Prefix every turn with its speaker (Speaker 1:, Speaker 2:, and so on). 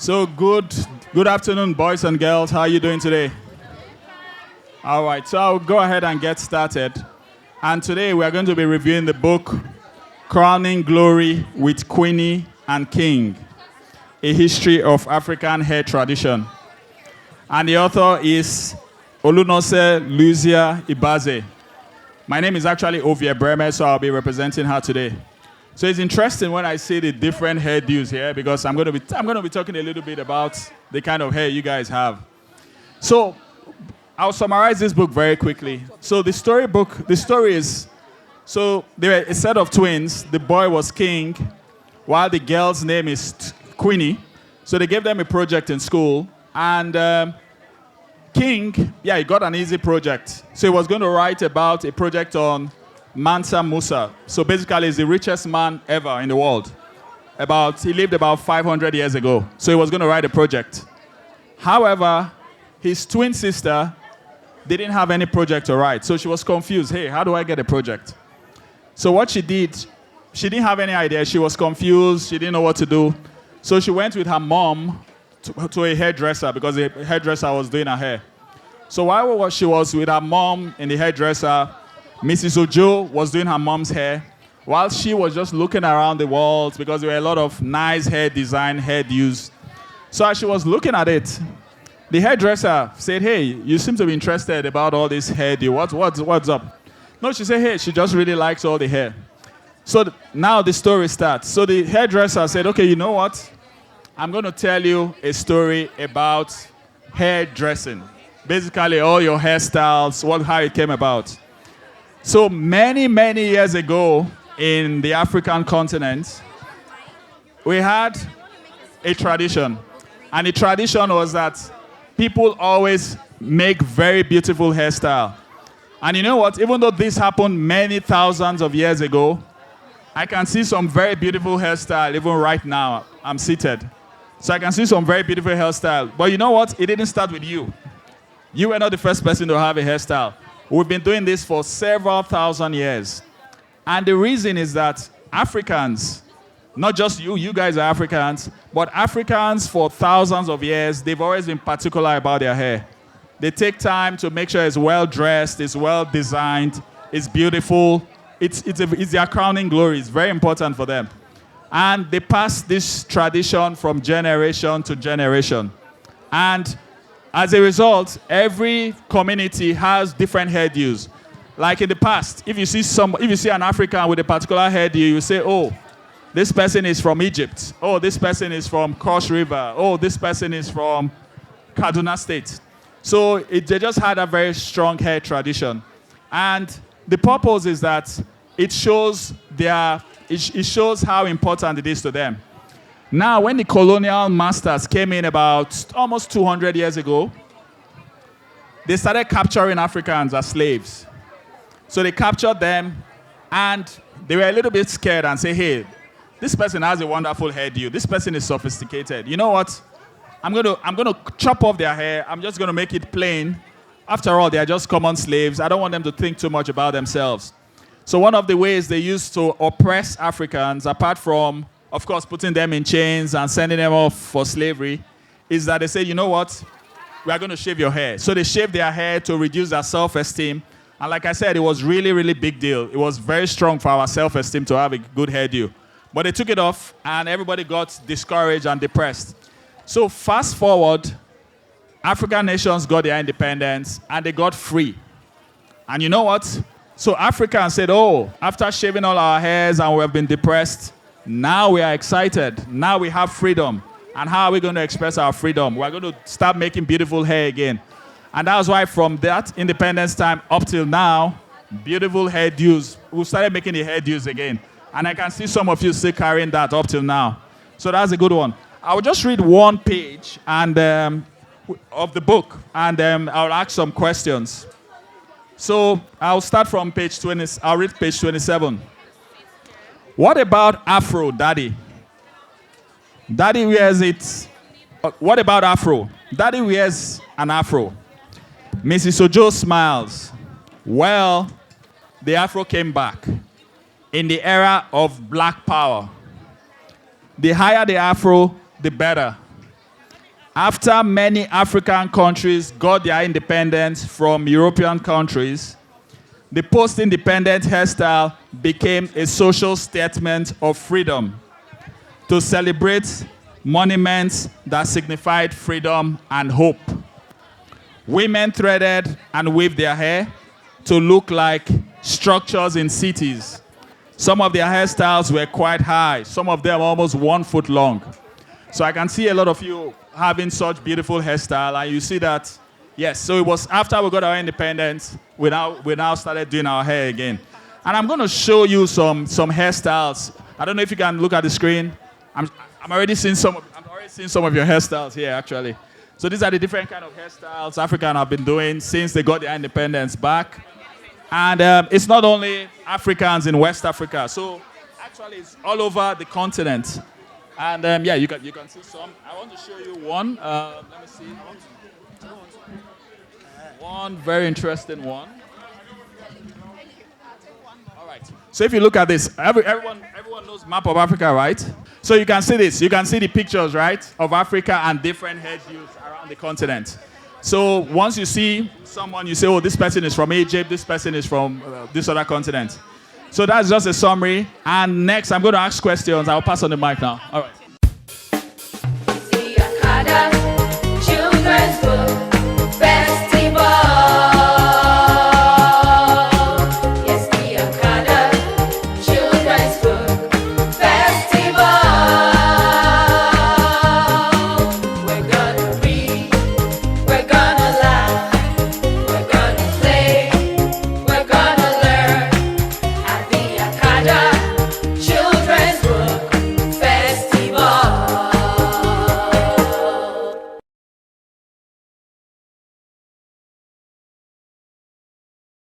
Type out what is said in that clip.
Speaker 1: So good afternoon, boys and girls. How are you doing today? All right, so I'll go ahead and get started. And today we are going to be reviewing the book Crowning Glory with Queenie and King, A History of African Hair Tradition. And the author is Olunosen Louisa Ibhaze. My name is actually Ovie Ebereme, so I'll be representing her today. So it's interesting when I see the different hairdos here because I'm going to be talking a little bit about the kind of hair you guys have. So I'll summarize this book very quickly. So the story is, so there were a set of twins. The boy was King, while the girl's name is Queenie. So they gave them a project in school, and King, he got an easy project. So he was going to write about a project on Mansa Musa. So basically, he's the richest man ever in the world. He lived about 500 years ago. So he was going to write a project. However, his twin sister didn't have any project to write. So she was confused. Hey, how do I get a project? So what she did, she didn't have any idea. She was confused. She didn't know what to do. So she went with her mom to a hairdresser because the hairdresser was doing her hair. So while she was with her mom and the hairdresser, Mrs. Ojo was doing her mom's hair while she was just looking around the walls because there were a lot of nice hair design, hairdos. So as she was looking at it, the hairdresser said, hey, you seem to be interested about all this hairdo. What's up? No, she said, hey, she just really likes all the hair. So now the story starts. So the hairdresser said, okay, you know what? I'm going to tell you a story about hairdressing. Basically, all your hairstyles, how it came about. So many years ago in the African continent, we had a tradition. And the tradition was that people always make very beautiful hairstyle. And you know what? Even though this happened many thousands of years ago, I can see some very beautiful hairstyle even right now. I'm seated. So I can see some very beautiful hairstyle. But you know what? It didn't start with you. You were not the first person to have a hairstyle. We've been doing this for several thousand years. And the reason is that Africans, not just you guys are Africans, but Africans for thousands of years, they've always been particular about their hair. They take time to make sure it's well-dressed, it's well-designed, it's beautiful. It's their crowning glory. It's very important for them. And they pass this tradition from generation to generation. And as a result, every community has different hairdos. Like in the past, if you see an African with a particular hairdo, you say, oh, this person is from Egypt. Oh, this person is from Cross River. Oh, this person is from Kaduna State. So they just had a very strong hair tradition. And the purpose is that it shows how important it is to them. Now, when the colonial masters came in about almost 200 years ago, they started capturing Africans as slaves. So they captured them, and they were a little bit scared and say, hey, this person has a wonderful hairdo. This person is sophisticated. You know what? I'm gonna chop off their hair. I'm just gonna make it plain. After all, they are just common slaves. I don't want them to think too much about themselves. So one of the ways they used to oppress Africans, apart from, of course, putting them in chains and sending them off for slavery, is that they say, you know what? We are going to shave your hair. So they shaved their hair to reduce their self-esteem. And like I said, it was really big deal. It was very strong for our self-esteem to have a good hairdo. But they took it off, and everybody got discouraged and depressed. So fast forward, African nations got their independence, and they got free. And you know what? So Africans said, oh, after shaving all our hairs and we have been depressed, now we are excited. Now we have freedom. And how are we going to express our freedom? We're going to start making beautiful hair again. And that's why from that independence time up till now, beautiful hairdos, we started making the hairdos again. And I can see some of you still carrying that up till now. So that's a good one. I will just read one page of the book, and I'll ask some questions. So I'll start from page 20. I'll read page 27. What about Afro, Daddy? Daddy wears it. What about Afro? Daddy wears an Afro. Mrs. Ojo smiles. Well, the Afro came back in the era of Black Power. The higher the Afro, the better. After many African countries got their independence from European countries, the post-independent hairstyle became a social statement of freedom to celebrate monuments that signified freedom and hope. Women threaded and weaved their hair to look like structures in cities. Some of their hairstyles were quite high, some of them almost 1 foot long. So I can see a lot of you having such beautiful hairstyle, and you see that, yes, so it was after we got our independence, we now started doing our hair again. And I'm going to show you some hairstyles. I don't know if you can look at the screen. I'm already seeing some of your hairstyles here, actually. So these are the different kind of hairstyles Africans have been doing since they got their independence back. And it's not only Africans in West Africa. So actually, it's all over the continent. And yeah, you can see some. I want to show you one. Let me see. One very interesting one. All right. So if you look at this, everyone knows map of Africa, right? So you can see this. You can see the pictures, right, of Africa and different hairdos around the continent. So once you see someone, you say, oh, this person is from Egypt, this person is from this other continent. So that's just a summary. And next, I'm going to ask questions. I'll pass on the mic now. All right.
Speaker 2: The Akada Children's Book.